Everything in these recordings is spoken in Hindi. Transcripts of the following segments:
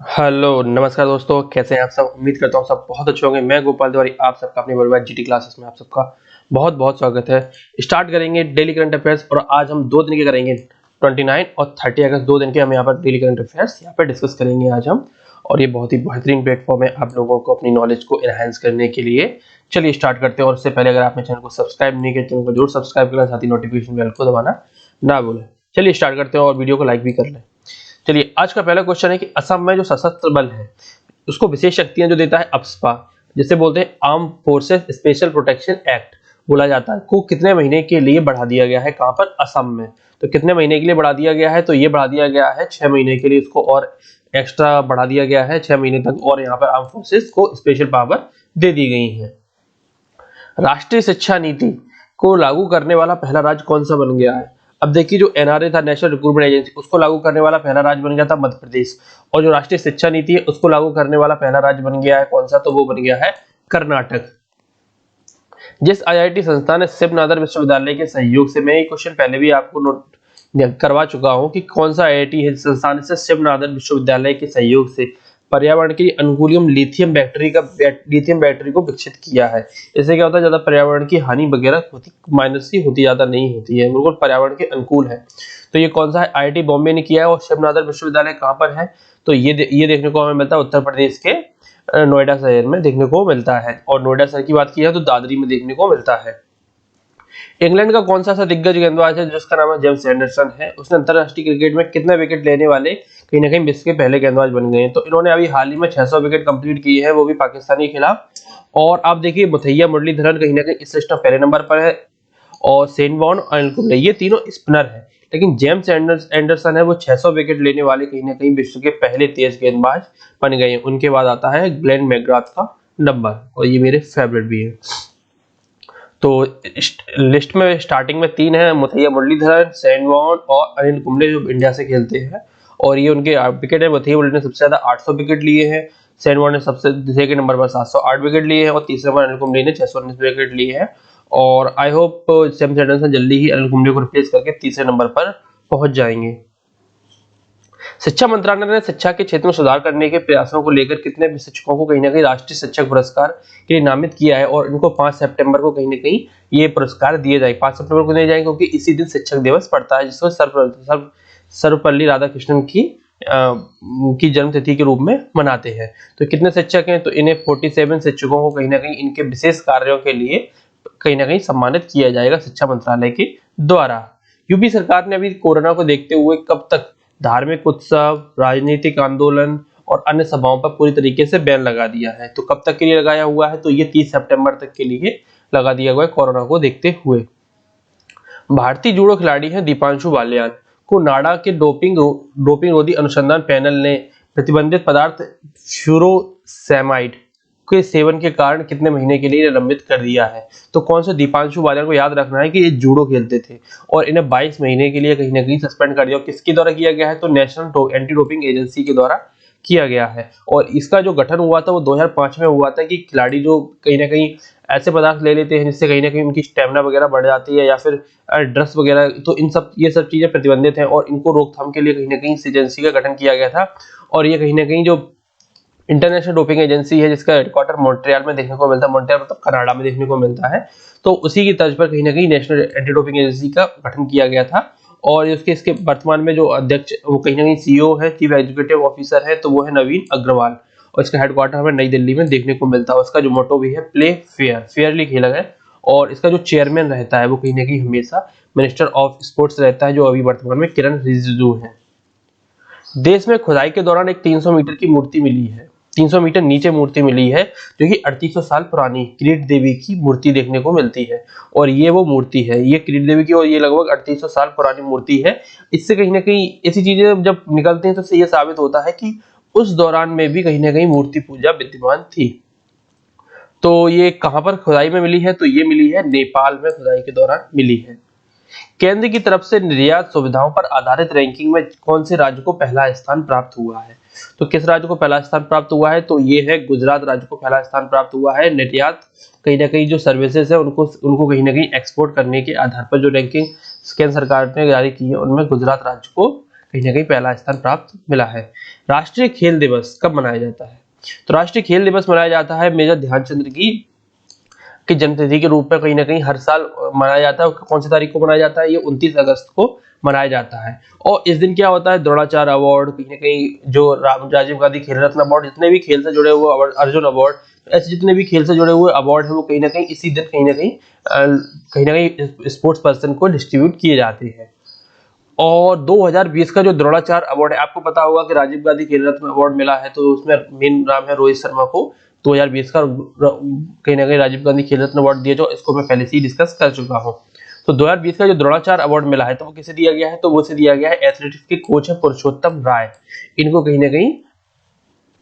हेलो नमस्कार दोस्तों, कैसे हैं आप सब। उम्मीद करता हूँ सब बहुत अच्छे होंगे। मैं गोपाल तिवारी आप सबका अपनी वर्ल्ड जीटी क्लासेस में आप सबका बहुत बहुत स्वागत है। स्टार्ट करेंगे डेली करंट अफेयर्स और आज हम 2 दिन के करेंगे 29 और 30 अगस्त। 2 दिन के हम यहाँ पर डेली करंट अफेयर्स यहाँ पर डिस्कस करेंगे आज हम। और ये बहुत ही बेहतरीन प्लेटफॉर्म है आप लोगों को अपनी नॉलेज को एनहांस करने के लिए। चलिए स्टार्ट करते हैं। और उससे पहले अगर आपने चैनल को सब्सक्राइब नहीं किया, चैनल को जरूर सब्सक्राइब करना, साथ ही नोटिफिकेशन बेल को दबाना ना भूलें। चलिए स्टार्ट करते हैं और वीडियो को लाइक भी कर लें। चलिए आज का पहला क्वेश्चन है कि असम में जो सशस्त्र बल है उसको विशेष शक्तियां जो देता है अप्सपा, जिसे बोलते हैं arm forces special protection act बोला जाता है, को कितने महीने के लिए बढ़ा दिया गया है। कहां पर? असम में। तो कितने महीने के लिए बढ़ा दिया गया है? तो ये बढ़ा दिया गया है 6 महीने के लिए, इसको और एक्स्ट्रा बढ़ा दिया गया है 6 महीने तक। और यहाँ पर आर्म फोर्सेस को स्पेशल पावर दे दी गई है। राष्ट्रीय शिक्षा नीति को लागू करने वाला पहला राज्य कौन सा बन गया है? अब देखिए, जो एनआरए था, नेशनल रिक्रूटमेंट एजेंसी, उसको लागू करने वाला पहला राज्य बन गया था मध्य प्रदेश। और जो राष्ट्रीय शिक्षा नीति है उसको लागू करने वाला पहला राज्य बन गया है कौन सा? तो वो बन गया है कर्नाटक। जिस आईआईटी संस्थान ने शिव नादर विश्वविद्यालय के सहयोग से, मैं ये क्वेश्चन पहले भी आपको नोट करवा चुका हूं कि कौन सा आईआईटी है संस्थान से शिव नादर विश्वविद्यालय के सहयोग से पर्यावरण के लिए अनुकूल लिथियम बैटरी को विकसित किया है। इससे क्या होता है, ज्यादा पर्यावरण की हानि वगैरह होती माइनस की होती, ज्यादा नहीं होती है, बिल्कुल पर्यावरण के अनुकूल है। तो ये कौन सा है? आईआईटी बॉम्बे ने किया है। और शिव नादर विश्वविद्यालय कहाँ पर है? तो ये देखने को हमें मिलता है उत्तर प्रदेश के नोएडा शहर में देखने को मिलता है। और नोएडा शहर की बात की है तो दादरी में देखने को मिलता है। इंग्लैंड का कौन सा ऐसा दिग्गज गेंदबाज है जिसका नाम है जेम्स एंडरसन है? उसने अंतरराष्ट्रीय क्रिकेट में कितने विकेट लेने वाले कहीं ना कहीं विश्व के पहले गेंदबाज बन गए हैं। तो इन्होंने अभी हाल ही में 600 विकेट कंप्लीट किए हैं, वो भी पाकिस्तानी के खिलाफ। और आप देखिए, मुथैया मुरलीधरन कहीं ना कहीं इस लिस्ट में पहले नंबर पर है। और सेन वॉन और अनिल कुंबले, ये तीनों स्पिनर है। लेकिन जेम्स एंडरसन है वो 600 विकेट लेने वाले कहीं ना कहीं विश्व के पहले तेज गेंदबाज बन गए हैं। उनके बाद आता है ग्लेन मैकग्राथ का नंबर, और ये मेरे फेवरेट भी है। तो लिस्ट में स्टार्टिंग में 3 है, मुथैया मुरलीधरन, सेन वॉन और अनिल कुंबले, जो इंडिया से खेलते हैं। और ये उनके विकेट है। मुथैया मुरलीधरन ने सबसे ज्यादा 800 विकेट लिए हैं। सेन वॉन ने सबसे सेकंड नंबर पर 708 विकेट लिए हैं। और तीसरे पर अनिल कुंबले ने 619 विकेट लिए हैं। और आई होप जेम्स एंडरसन जल्दी ही अनिल कुंबले को रिप्लेस करके तीसरे नंबर पर पहुंच जाएंगे। शिक्षा मंत्रालय ने शिक्षा के क्षेत्र में सुधार करने के प्रयासों को लेकर कितने भी शिक्षकों को कहीं ना कहीं राष्ट्रीय शिक्षक पुरस्कार के लिए नामित किया है। और इनको 5 सितंबर को कहीं ना कहीं ये पुरस्कार दिए जाएंगे। 5 सितंबर को दिए जाएंगे क्योंकि इसी दिन शिक्षक दिवस पड़ता है, जिसको सर्वपल्ली राधाकृष्णन की जन्मतिथि के रूप में मनाते हैं। तो कितने शिक्षक हैं? तो इन्हें 47 शिक्षकों को कहीं ना कहीं इनके विशेष कार्यों के लिए कहीं ना कहीं सम्मानित किया जाएगा शिक्षा मंत्रालय के द्वारा। यूपी सरकार ने अभी कोरोना को देखते हुए कब तक धार्मिक उत्सव, राजनीतिक आंदोलन और अन्य सभाओं पर पूरी तरीके से बैन लगा दिया है। तो कब तक के लिए लगाया हुआ है? तो ये 30 सितंबर तक के लिए लगा दिया हुआ है कोरोना को देखते हुए। भारतीय जूडो खिलाड़ी हैं दीपांशु बालियान को नाडा के डोपिंग रोधी अनुसंधान पैनल ने प्रतिबंधित पदार्थ फ्यूरोसेमाइड के सेवन के कारण कितने महीने के लिए निलंबित कर दिया है। तो कौन से? दीपांशु बालियान को याद रखना है कि ये जूडो खेलते थे और इन्हें 22 महीने के लिए कहीं ना कहीं सस्पेंड कर दिया। किसके द्वारा किया गया है? तो नेशनल एंटी डोपिंग एजेंसी के द्वारा किया गया है। और इसका जो गठन हुआ था वो 2005 में हुआ था कि खिलाड़ी जो कहीं ना कहीं ऐसे पदार्थ ले लेते हैं जिससे कहीं ना कहीं उनकी स्टेमिना वगैरह बढ़ जाती है या फिर ड्रग्स वगैरह, तो ये सब चीजें प्रतिबंधित हैं। और इनको रोकथाम के लिए कहीं ना कहीं इस एजेंसी का गठन किया गया था। और ये कहीं ना कहीं जो इंटरनेशनल डोपिंग एजेंसी है जिसका हेडक्वार्टर मॉन्ट्रियल में देखने को मिलता है, मॉन्ट्रियल मतलब कनाडा में देखने को मिलता है, तो उसी की तर्ज पर कहीं ना कहीं नेशनल एंटी डोपिंग एजेंसी का गठन किया गया था। और इसके वर्तमान में जो अध्यक्ष वो कहीं ना कहीं सीईओ है, चीफ एग्जीक्यूटिव ऑफिसर है, तो वो है नवीन अग्रवाल। और इसका हेडक्वार्टर हमें नई दिल्ली में देखने को मिलता है। उसका जो मोटो भी है प्ले फेयर, फेयरली खेला है। और इसका जो चेयरमैन रहता है वो कहीं ना कहीं हमेशा मिनिस्टर ऑफ स्पोर्ट्स रहता है, जो अभी वर्तमान में किरण रिजिजू है। देश में खुदाई के दौरान एक 300 मीटर की मूर्ति मिली है, 300 मीटर नीचे मूर्ति मिली है, जो कि 3800 साल पुरानी किरीट देवी की मूर्ति देखने को मिलती है। और ये वो मूर्ति है, ये किरीट देवी की, और ये लगभग 3800 साल पुरानी मूर्ति है। इससे कहीं ना कहीं ऐसी चीजें जब निकलती हैं तो ये साबित होता है कि उस दौरान में भी कहीं ना कहीं मूर्ति पूजा विद्यमान थी। तो ये कहां पर खुदाई में मिली है? तो ये मिली है नेपाल में, खुदाई के दौरान मिली है। केंद्र की तरफ से निर्यात सुविधाओं पर आधारित रैंकिंग में कौन से राज्य को पहला स्थान प्राप्त हुआ है? तो किस राज्य को पहला स्थान प्राप्त हुआ है? तो ये है गुजरात राज्य को पहला स्थान प्राप्त हुआ है। निर्यात कहीं ना कहीं जो सर्विसेज है उनको कहीं ना कहीं एक्सपोर्ट करने के आधार पर जो रैंकिंग केंद्र सरकार ने जारी की है, उनमें गुजरात राज्य को कहीं ना कहीं पहला स्थान प्राप्त मिला है। राष्ट्रीय खेल दिवस कब मनाया जाता है? तो राष्ट्रीय खेल दिवस मनाया जाता है मेजर ध्यानचंद की जन्मतिथि के रूप में कहीं ना कहीं हर साल मनाया जाता है। कौन सी तारीख को मनाया जाता है? ये 29 अगस्त को मनाया जाता है। और इस दिन क्या होता है? द्रोणाचार्य अवार्ड, कहीं ना कहीं जो राजीव गांधी खेल रत्न अवार्ड, जितने भी खेल से जुड़े हुए अवार्ड, अर्जुन अवार्ड, ऐसे जितने भी खेल से जुड़े हुए अवार्ड है वो कहीं ना कहीं इसी दिन कहीं ना कहीं स्पोर्ट्स पर्सन को डिस्ट्रीब्यूट किए जाते हैं। और 2020 का जो द्रोणाचार्य अवार्ड है, आपको पता होगा कि राजीव गांधी खेल रत्न अवार्ड मिला है, तो उसमें मेन नाम है रोहित शर्मा को। 2020 का कहीं ना कहीं राजीव गांधी खेल रत्न अवार्ड दिया, जो इसको मैं पहले से ही डिस्कस कर चुका हूँ। तो 2020 का जो द्रोणाचार्य अवार्ड मिला है तो वो किसे दिया गया है? तो वो से दिया गया है एथलेटिक्स के कोच है पुरुषोत्तम राय। इनको कहीं ना कहीं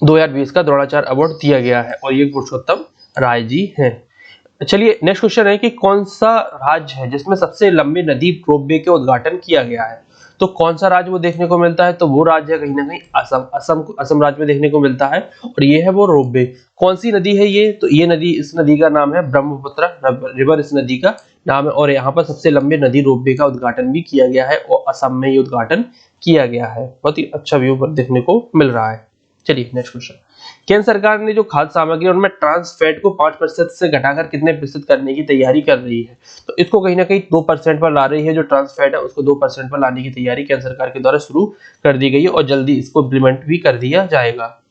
2020 का द्रोणाचार्य अवार्ड दिया गया है और ये पुरुषोत्तम राय जी हैं। चलिए नेक्स्ट क्वेश्चन है कि कौन सा राज्य है जिसमें सबसे लंबी नदी रोपवे के उद्घाटन किया गया है? तो कौन सा राज्य वो देखने को मिलता है? तो वो राज्य है कहीं ना कहीं असम राज्य में देखने को मिलता है और ये है वो रोपवे। कौन सी नदी है ये? तो ये नदी, इस नदी का नाम है ब्रह्मपुत्र रिवर, इस नदी का नाम है। और यहाँ पर सबसे लंबे नदी रोपवे का उद्घाटन भी किया गया है और असम में ये उद्घाटन किया गया है। बहुत ही अच्छा व्यू पर देखने को मिल रहा है। चलिए नेक्स्ट क्वेश्चन, केंद्र सरकार ने जो खाद्य सामग्री उनमें ट्रांस फैट को 5% से घटाकर कितने प्रतिशत करने की तैयारी कर रही है? तो इसको कहीं ना कहीं 2% पर ला रही है। जो ट्रांस फैट है उसको 2% पर लाने की तैयारी केंद्र सरकार के द्वारा शुरू कर दी गई है और जल्दी इसको इम्प्लीमेंट भी कर दिया जाएगा।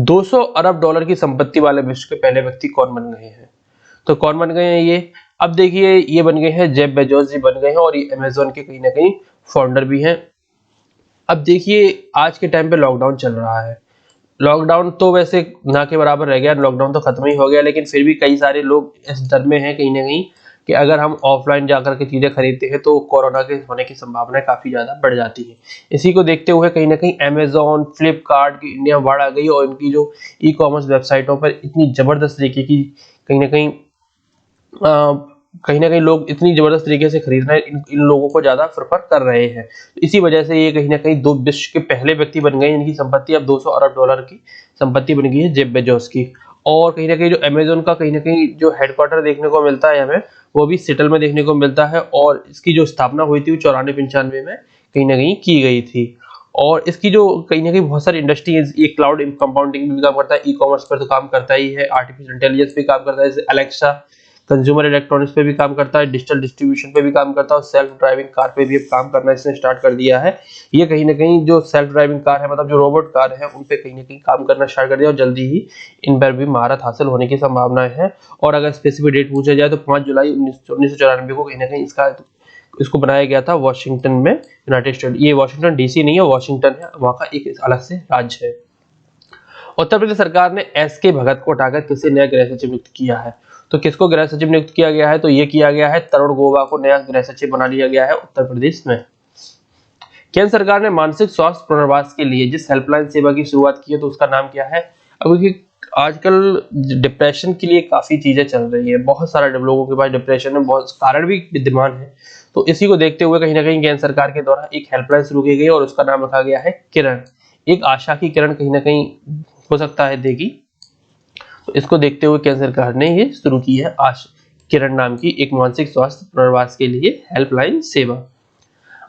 200 अरब डॉलर की संपत्ति वाले विश्व के पहले व्यक्ति कौन बन गए हैं? तो कौन बन गए हैं ये? अब देखिए, ये बन गए हैं जेफ बेजोस जी बन गए हैं और ये अमेजोन के कहीं ना कहीं फाउंडर भी हैं। अब देखिए, आज के टाइम पे लॉकडाउन चल रहा है। लॉकडाउन तो वैसे ना के बराबर रह गया, लॉकडाउन तो खत्म ही हो गया, लेकिन फिर भी कई सारे लोग इस डर में हैं कहीं ना कहीं कि अगर हम ऑफलाइन जाकर के चीजें खरीदते हैं तो कोरोना के होने की संभावना काफी ज्यादा बढ़ जाती है। इसी को देखते हुए कहीं ना कहीं अमेजोन, फ्लिपकार्ट की इंडिया बाढ़ आ गई और इनकी जो ई कॉमर्स वेबसाइटों पर इतनी जबरदस्त तरीके की कहीं ना कहीं लोग इतनी जबरदस्त तरीके से खरीदना इन लोगों को ज्यादा प्रेफर कर रहे हैं। तो इसी वजह से ये कहीं ना कहीं दो विश्व के पहले व्यक्ति बन गए। इनकी संपत्ति अब 200 अरब डॉलर की संपत्ति बन गई है जेफ बेजोस की। और कहीं ना कहीं जो अमेजोन का कहीं ना कहीं जो हेडक्वार्टर देखने को मिलता है हमें, वो भी सिएटल में देखने को मिलता है और इसकी जो स्थापना हुई थी वो 94-95 में कहीं ना कहीं की गई थी। और इसकी जो कहीं ना कहीं बहुत सारी इंडस्ट्री, ये क्लाउड कंपाउंडिंग भी काम करता है, ई कॉमर्स पर तो काम करता ही है, आर्टिफिशियल इंटेलिजेंस पे काम करता है, जैसे अलेक्सा, कंज्यूमर इलेक्ट्रॉनिक्स पे भी काम करता है, डिजिटल डिस्ट्रीब्यूशन पे भी काम करता है और सेल्फ ड्राइविंग कार पे भी अब काम करना इसने स्टार्ट कर दिया है। ये कहीं ना कहीं जो सेल्फ ड्राइविंग कार है, मतलब जो रोबोट कार है, उन पे कहीं ना कहीं काम करना स्टार्ट कर दिया और जल्दी ही इन पर भी महारत हासिल होने की संभावनाएं है। और अगर स्पेसिफिक डेट पूछा जाए तो 5 जुलाई 1994 को कहीं ना कहीं इसको बनाया गया था वॉशिंगटन में, यूनाइटेड स्टेट। ये वॉशिंगटन डीसी नहीं है, वॉशिंगटन है, वहां का एक अलग से राज्य है। उत्तर प्रदेश सरकार ने एस के भगत को हटाकर किसे नया गृह सचिव नियुक्त किया है? तो किसको गृह सचिव नियुक्त किया गया है? तो ये किया गया है तरुण गोवा को नया गृह सचिव बना लिया गया है उत्तर प्रदेश में। केंद्र सरकार ने मानसिक स्वास्थ्य पुनर्वास के लिए जिस हेल्पलाइन सेवा की शुरुआत की है तो उसका नाम क्या है? अब आजकल डिप्रेशन के लिए काफी चीजें चल रही है, बहुत सारे लोगों के पास डिप्रेशन में बहुत कारण भी विद्यमान है। तो इसी को देखते हुए कहीं ना कहीं केंद्र सरकार के द्वारा एक हेल्पलाइन शुरू की गई और उसका नाम रखा गया है किरण। एक आशा की किरण कहीं ना कहीं हो सकता है देगी। तो इसको देखते हुए केंद्र सरकार ने ये शुरू की है किरण नाम की एक मानसिक स्वास्थ्य पुनर्वास के लिए हेल्पलाइन सेवा।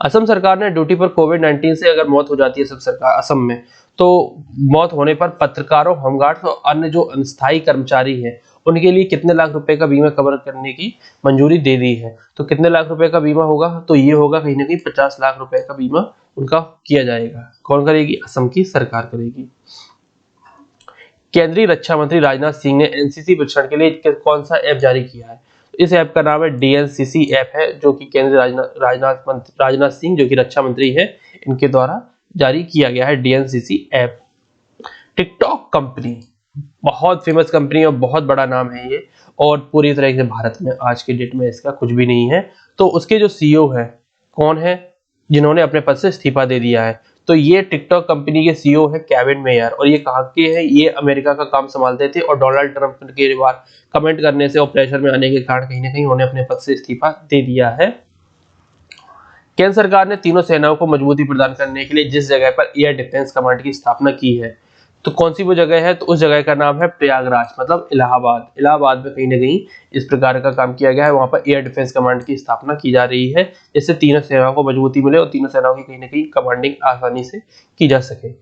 असम सरकार ने ड्यूटी पर कोविड-19 से अगर मौत हो जाती है सब सरकार असम में, तो मौत होने पर पत्रकारों, होमगार्ड्स और अन्य जो अस्थायी कर्मचारी हैं उनके लिए कितने लाख रुपए का बीमा कवर करने की मंजूरी दे दी है? तो कितने लाख रुपए का बीमा होगा? तो ये होगा कहीं ना कहीं 50 लाख रुपए का बीमा उनका किया जाएगा। कौन करेगी? असम की सरकार करेगी। केंद्रीय रक्षा मंत्री राजनाथ सिंह ने एनसीसी प्रशिक्षण के लिए कौन सा ऐप जारी किया है? इस ऐप का नाम है डीएनसीसी ऐप है, जो कि केंद्रीय राजनाथ सिंह जो कि रक्षा मंत्री है, इनके द्वारा जारी किया गया है डीएनसीसी ऐप। टिकटॉक कंपनी बहुत फेमस कंपनी और बहुत बड़ा नाम है ये, और पूरी तरह से भारत में आज के डेट में इसका कुछ भी नहीं है। तो उसके जो सीईओ है कौन है, जिन्होंने अपने पद से इस्तीफा दे दिया है? तो ये टिकटॉक कंपनी के सीईओ है केविन मेयर, और ये कहाँ के हैं? ये अमेरिका का काम संभालते थे और डोनाल्ड ट्रंप के बार कमेंट करने से और प्रेशर में आने के कारण कहीं ना कहीं उन्होंने अपने पद से इस्तीफा दे दिया है। केंद्र सरकार ने तीनों सेनाओं को मजबूती प्रदान करने के लिए जिस जगह पर एयर डिफेंस कमांड की स्थापना की है, तो कौन सी वो जगह है? तो उस जगह का नाम है प्रयागराज, मतलब इलाहाबाद। इलाहाबाद में कहीं ना कहीं इस प्रकार का काम किया गया है। वहां पर एयर डिफेंस कमांड की स्थापना की जा रही है, जिससे तीनों सेनाओं को मजबूती मिले और तीनों सेनाओं की कहीं ना कहीं कमांडिंग आसानी से की जा सके।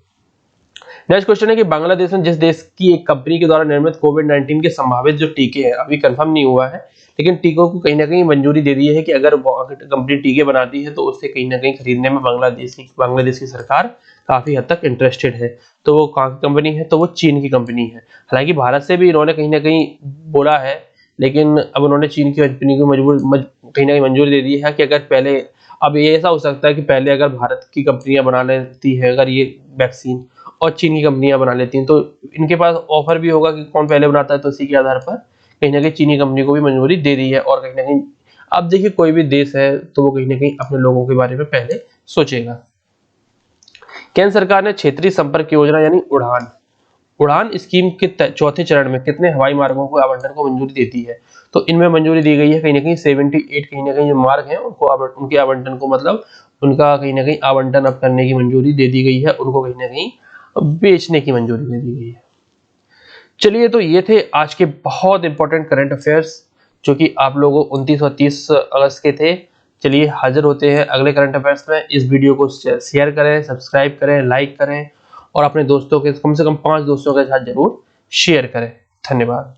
नेक्स्ट क्वेश्चन है कि बांग्लादेश में जिस देश की एक कंपनी के द्वारा निर्मित कोविड-19 के संभावित जो टीके हैं, अभी कंफर्म नहीं हुआ है, लेकिन टीकों को कहीं ना कहीं मंजूरी दे दी है कि अगर कंपनी टीके बनाती है तो उससे कहीं ना कहीं खरीदने में बांग्लादेश की सरकार काफी हद तक इंटरेस्टेड है। तो वो कहाँ की कंपनी है? तो वो चीन की कंपनी है। हालांकि भारत से भी इन्होंने कहीं ना कहीं बोला है, लेकिन अब उन्होंने चीन की कंपनी को कहीं ना कहीं मंजूरी दे दी है कि अगर पहले, अब ये ऐसा हो सकता है कि पहले अगर भारत की कंपनियां बना लेती है अगर ये वैक्सीन, और चीन की कंपनियां बना लेती हैं, तो इनके पास ऑफर भी होगा कि कौन पहले बनाता है, तो इसी के आधार पर कहीं ना कहीं चीनी कंपनी को भी मंजूरी दे दी है। और कहीं ना कहीं अब देखिए, कोई भी देश है तो वो कहीं ना कहीं अपने लोगों के बारे में पहले सोचेगा। केंद्र सरकार ने क्षेत्रीय संपर्क योजना यानी उड़ान उड़ान स्कीम के चौथे चरण में कितने हवाई मार्गों को आवंटन को मंजूरी देती है? तो इनमें मंजूरी दी गई है कहीं ना कहीं 78, कहीं ना कहीं जो मार्ग हैं उनको उनके आवंटन को, मतलब उनका कहीं ना कहीं आवंटन अब करने की मंजूरी दे दी गई है, उनको कहीं ना कहीं बेचने की मंजूरी दे दी गई है। चलिए, तो ये थे आज के बहुत इंपॉर्टेंट करंट अफेयर्स जो कि आप लोगों 29 और 30 अगस्त के थे। चलिए, हाजिर होते हैं अगले करंट अफेयर्स में। इस वीडियो को शेयर करें, सब्सक्राइब करें, लाइक करें और अपने दोस्तों के कम से कम 5 दोस्तों के साथ जरूर शेयर करें। धन्यवाद।